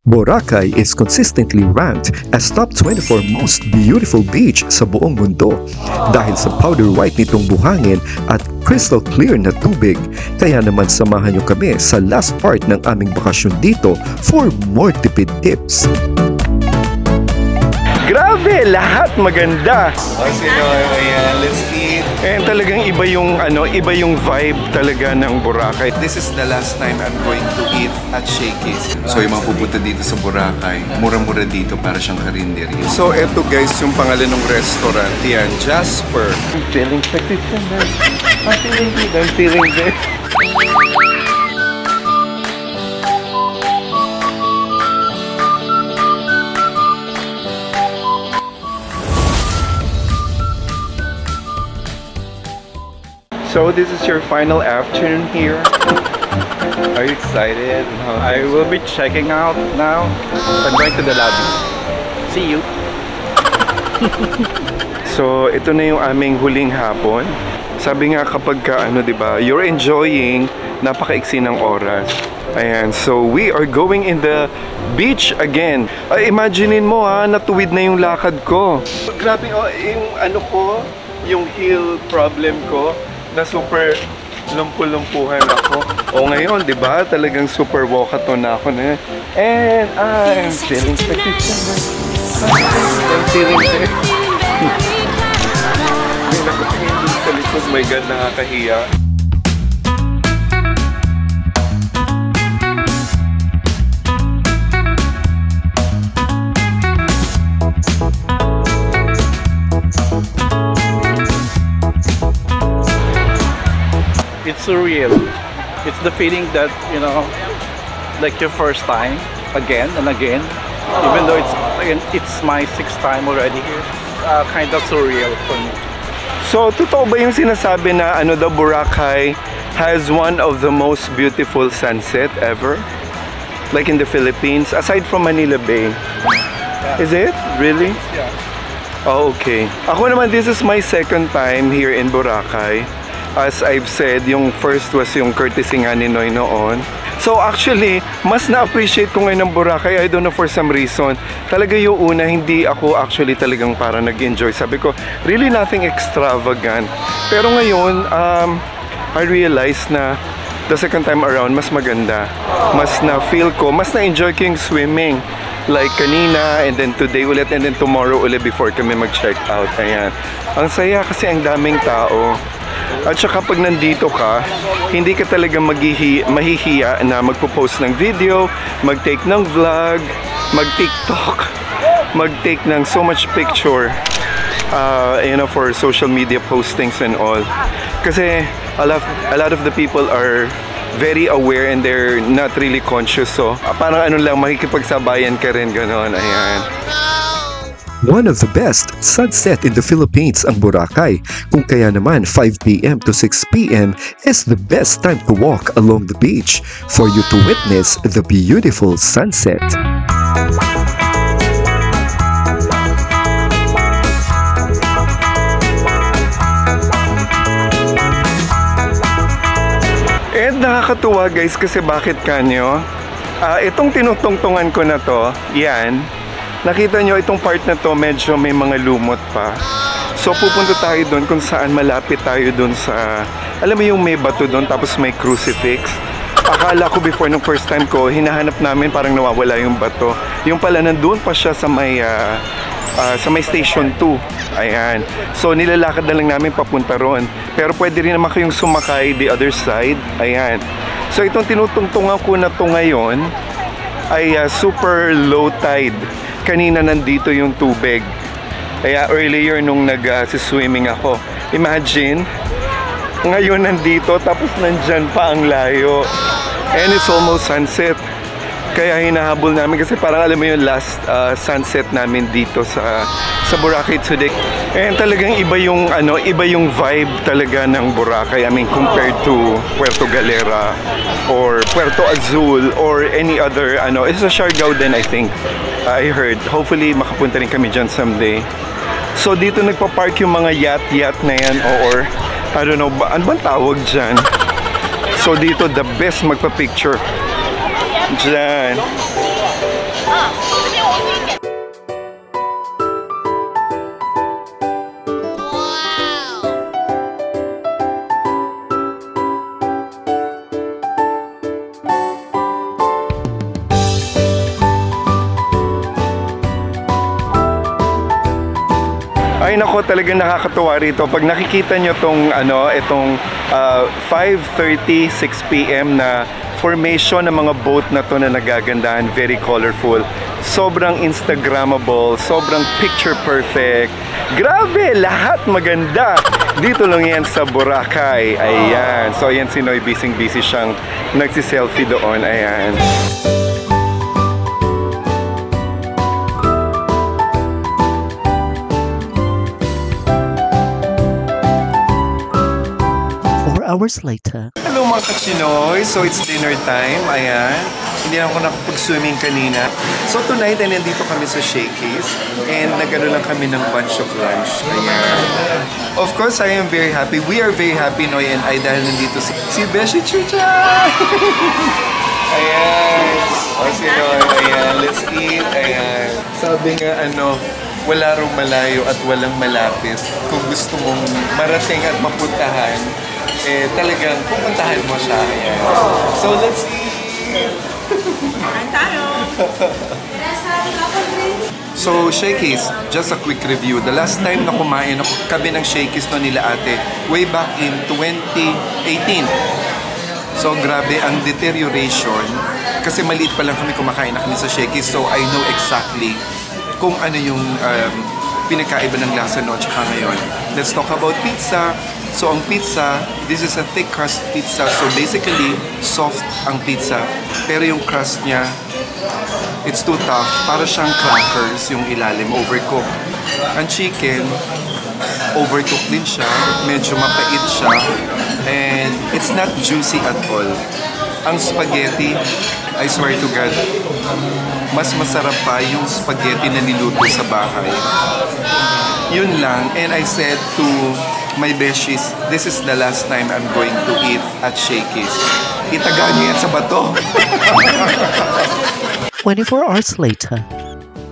Boracay is consistently ranked as top 24 most beautiful beach sa buong mundo dahil sa powder white nitong buhangin at crystal clear na tubig. Kaya naman samahan niyo kami sa last part ng aming bakasyon dito for more tipid tips. Grabe! Lahat maganda! Let's eat. And talagang iba yung vibe talaga ng Boracay. This is the last time I'm going to eat at Shakey's. So yung mga pupunta dito sa Boracay, mura-mura dito para siyang karinderya. So eto guys, yung pangalan ng restaurant. Yan, Jasper. I'm feeling sexy tonight. I'm feeling this. So this is your final afternoon here. Are you excited? I will be checking out now. I'm going to the lobby. See you. So ito na yung aming huling hapon. Sabi nga kapag ka, diba, you're enjoying, napaka-iksi ng oras. Ayan, so we are going in the beach again. Imaginein mo natuwid na yung lakad ko. Grabe yung yung heel problem ko. Na super lumpu-lumpuhan ako. O ngayon, di ba? Talagang super walkathon na ako na. And I'm feeling petition. I'm feeling it. May nakatingin din sa likod. My God, nakakahiya. It's surreal. It's the feeling that, you know, like your first time again and again. Even though it's my 6th time already here. Kind of surreal for me. So, totoo ba yung sinasabi na the Boracay has one of the most beautiful sunset ever? Like in the Philippines, aside from Manila Bay. Yeah. Is it? Really? Yeah. Oh, okay. Ako naman, this is my 2nd time here in Boracay. As I've said, yung first was yung courtesy nga ni Noy noon. So actually, mas na-appreciate ko ngayon ng Boracay. I don't know, for some reason. Talaga yung una, hindi ako actually talagang para nag-enjoy. Sabi ko, really nothing extravagant. Pero ngayon, I realized na the 2nd time around, mas maganda. Mas na-feel ko, mas na-enjoy ko yung swimming. Like kanina, and then today ulit, and then tomorrow ulit before kami mag-check out. Ayan. Ang saya kasi ang daming tao. At saka pag nandito ka, hindi ka talaga mahihiya na magpo-post ng video, mag-take ng vlog, mag-TikTok, mag-take ng so much picture, for social media postings and all. Kasi a lot of the people are very aware and they're not really conscious. So parang lang, makikipagsabayan ka rin, ganon. Ayan. One of the best sunset in the Philippines ang Boracay, kung kaya naman 5 p.m. to 6 p.m. is the best time to walk along the beach for you to witness the beautiful sunset. And nakakatuwa guys kasi bakit kanyo? Itong tinutungtungan ko na to, yan. Nakita nyo itong part na to, medyo may mga lumot pa. So pupunta tayo doon kung saan malapit tayo doon sa, alam mo yung may bato doon tapos may crucifix. Akala ko before nung first time ko, hinahanap namin parang nawawala yung bato. Yung pala nandun pa siya sa may station 2. Ayan. So nilalakad na lang namin papunta ron. Pero pwede rin naman kayong sumakay the other side. Ayan. So itong tinutungtungan ko na to ngayon ay super low tide. Kanina nandito yung tubig. Kaya earlier nung nag-swimming ako, imagine, ngayon nandito tapos nandyan pa ang layo. And it's almost sunset. Kaya hinahabol namin kasi parang alam mo yung last sunset namin dito sa Boracay today. And talagang iba yung vibe talaga ng Boracay. I mean, compared to Puerto Galera or Puerto Azul or any other, it's a Siargao din, I think. I heard. Hopefully, makapunta rin kami dyan someday. So, dito nagpa-park yung mga yacht na yan or, I don't know, ano bang tawag dyan? So, dito, the best magpa-picture. Dyan. Ay nako, talagang nakakatuwa rito. Pag nakikita nyo itong 5:30, 6 p.m. na formation ng mga boat na to na nagagandahan, very colorful. Sobrang Instagrammable, sobrang picture perfect. Grabe, lahat maganda. Dito lang yan sa Boracay. Ayan. So ayan si Noy, busy siyang nagsiselfie doon. Ayan. Hours later. Hello mga kachinoy! So it's dinner time, ayan. Hindi ako nakapag-swimming kanina. So tonight ay nandito kami sa Shakey's and nagano lang kami ng bunch of lunch. Ayan. Of course, I am very happy. We are very happy, Noy and I, dahil nandito si Beshi Chucha! Ayan. O si Noy, ayan. Let's eat. Ayan. Sabi nga wala rong malayo at walang malapis. Kung gusto mong marating at mapuntahan, talagang pupuntahan mo siya. Ayan. So, let's eat! So, Shakey's, just a quick review. The last time na kumain ako kami ng Shakey's nila ate, way back in 2018. So, grabe ang deterioration. Kasi maliit pa lang kami kumakain na kami sa Shakey's. So, I know exactly kung ano yung pinakaiba ng lasa noon tsaka ngayon. Let's talk about pizza. So, ang pizza, this is a thick crust pizza. So, basically, soft ang pizza. Pero yung crust niya, it's too tough. Para siyang crackers yung ilalim, overcooked. Ang chicken, overcooked din siya. Medyo mapait siya. And it's not juicy at all. Ang spaghetti, I swear to God, mas masarap pa yung spaghetti na niluto sa bahay. Yun lang. And I said to my beshies, this is the last time I'm going to eat at Shakey's. Itagaan niyo yan sa bato. 24 hours later.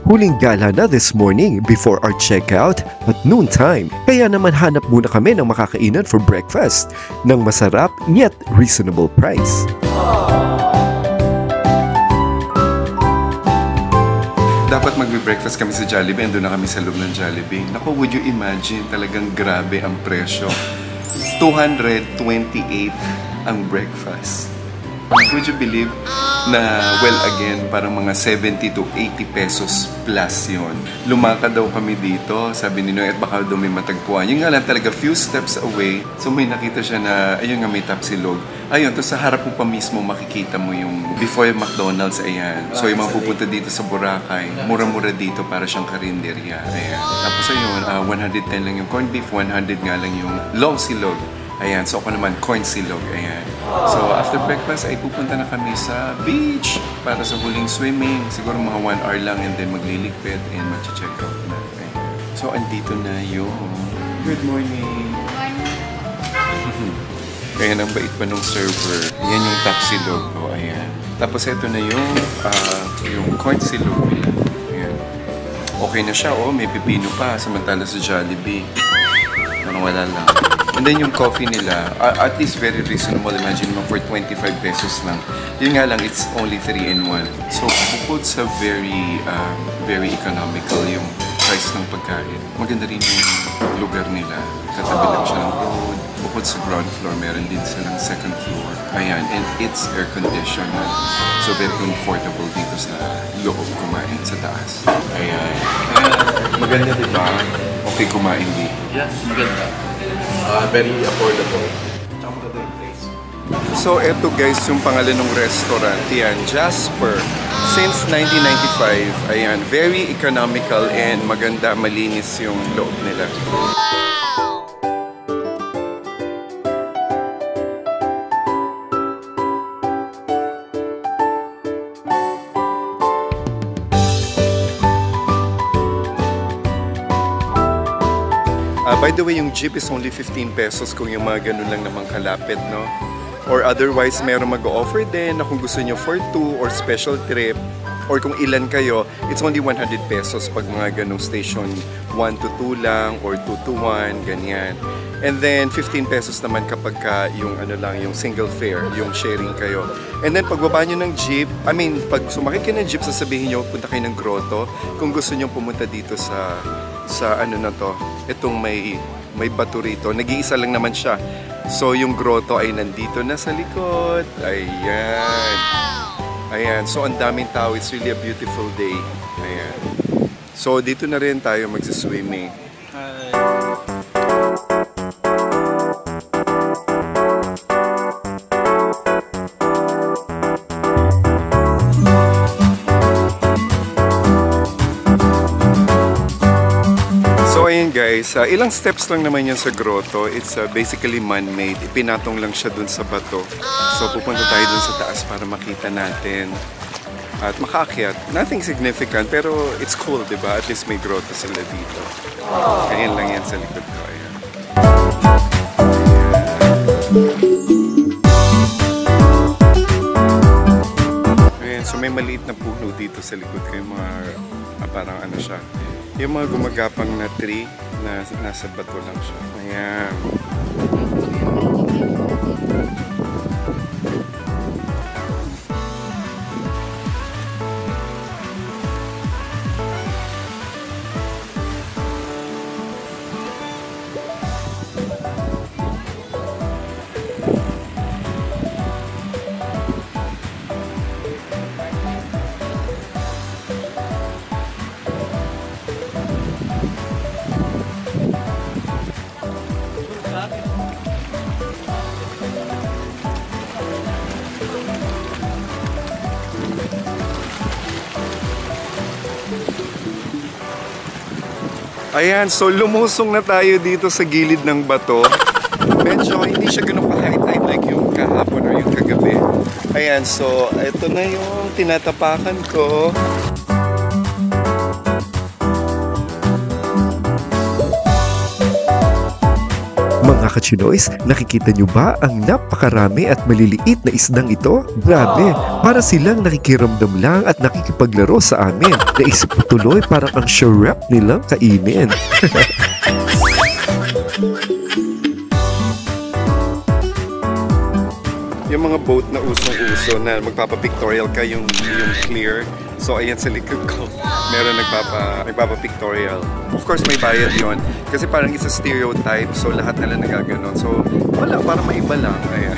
Huling gala na this morning before our checkout at noontime. Kaya naman hanap muna kami ng makakainan for breakfast ng masarap yet reasonable price. Dapat magbe-breakfast kami sa Jollibee, doon na kami sa loob ng Jollibee. Naku, would you imagine, talagang grabe ang presyo. 228 ang breakfast. Would you believe na, well again, parang mga 70 to 80 pesos plus yun. Lumakad daw kami dito, sabi ni Noy, at baka daw may matagpuan. Yung nga lang talaga, few steps away, so may nakita siya na, ayun nga may Tapsilog. Ayun, to sa harap mo pa mismo makikita mo yung before McDonald's, ayan. So yung mga pupunta dito sa Boracay, mura-mura dito para siyang karinderya, ayan. Tapos ayun, 110 lang yung corned beef, 100 nga lang yung long silog. Ayan, so ako naman, corn silog, ayan. So after breakfast ay pupunta na kami sa beach para sa huling swimming. Siguro mga 1 hour lang and then magliligpit and mag-check out na. Ayan. So andito na yung... Good morning! Kaya nang bait pa nung server. Yan yung Tapsilog. O, ayan. Tapos ito na yung corn silog nila. Ayan. Okay na siya, may pipino pa. Samantala sa Jollibee. Parang wala lang. And then yung coffee nila, at least very reasonable. Imagine mo for 25 pesos lang. Yun nga lang, it's only 3-in-1. So, bukod sa very economical yung price ng pagkain. Maganda rin yung lugar nila. Katabi lang siya ng road. Bukod sa ground floor, meron din silang second floor. Ayan, and it's air-conditioned. So, very comfortable dito sa loob kumain sa taas. Ayan. Maganda diba? Okay kumain dito. Yeah, maganda. Very affordable. Tsaka maganda yung place. So, eto guys, yung pangalan ng restaurant. Yan, Jasper. Since 1995, ayan, very economical and maganda, malinis yung loob nila. By the way, yung jeep is only 15 pesos kung yung mga ganun lang namang kalapit, no? Or otherwise, meron mag-offer din na kung gusto nyo for 2 or special trip, or kung ilan kayo, it's only 100 pesos pag mga ganung station 1 to 2 lang, or 2 to 1, ganyan. And then, 15 pesos naman kapag yung yung single fare, yung sharing kayo. And then, pagbaba nyo ng jeep, pag sumakit kayo ng jeep, sasabihin nyo, punta kayo ng grotto. Kung gusto nyo pumunta dito sa itong may bato rito. Nag-iisa lang naman siya. So yung grotto ay nandito na sa likod. Ayan. Ayan. So ang daming tao. It's really a beautiful day. Ayan. So dito na rin tayo magsiswimming. Ayan guys, ilang steps lang naman yan sa grotto. It's basically man-made. Ipinatong lang siya dun sa bato. So pupunta tayo dun sa taas para makita natin at makaakyat. Nothing significant pero it's cool, diba? At least may grotto sila dito. Ayan lang yan sa likod ko. Ayan. Ayan, so may maliit na puno dito sa likod ko. Yung mga parang ano siya. Yung mga gumagapang na tree na nasa bato lang siya. Ayan. Ayan, so lumusong na tayo dito sa gilid ng bato. Medyo hindi siya ganun ka-high-tide like yung kahapon or yung kagabi. Ayan, so ito na yung tinatapakan ko. Mga ka-Chinoys, nakikita nyo ba ang napakarami at maliliit na isdang ito? Grabe, para silang nakikiramdam lang at nakikipaglaro sa amin. Naisip ko tuloy parang ang shrimp nilang kainin. Yung mga boat na usong-uso na magpapa-pictorial ka yung clear. So ayan sa likod ko, meron nagpapa-pictorial. Of course may bayad yon kasi parang it's a stereotype, so lahat nila nagaganon. So wala, parang maiba lang. Ayan.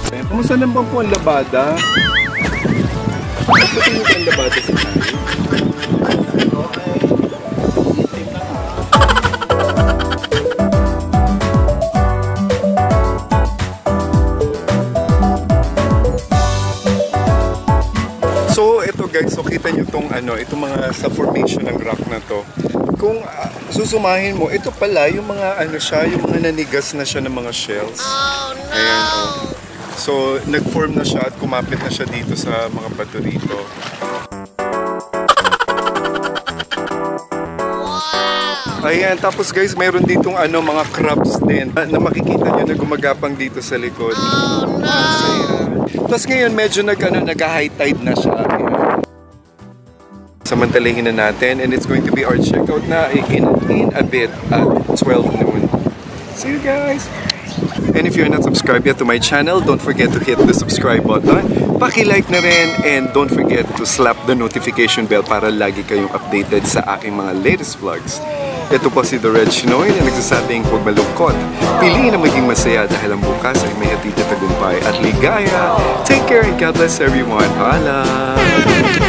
Ayan, kumusta naman po ang labada? Pati mo ang labada sa tayo? So ito guys, so kita nyo itong mga sa formation ng rock na to. Kung susumahin mo, ito pala yung mga yung mga nanigas na siya ng mga shells. Ayan, oh. So nag-form na siya at kumapit na siya dito sa mga bato rito. Ayan, tapos guys, mayroon ditong mga crabs din na makikita nyo na gumagapang dito sa likod. Tapos ngayon medyo nag-high tide na siya. Samantalahin na natin and it's going to be our checkout na in a bit at 12 noon. See you guys! And if you're not subscribed yet to my channel, don't forget to hit the subscribe button. Paki-like na rin and don't forget to slap the notification bell para lagi kayong updated sa aking mga latest vlogs. Ito po si The Red Chinoy na nagsasabing huwag malungkot. Piliin na maging masaya dahil ang bukas ay may hatid na tagumpay at ligaya. Take care and God bless everyone. Paalam!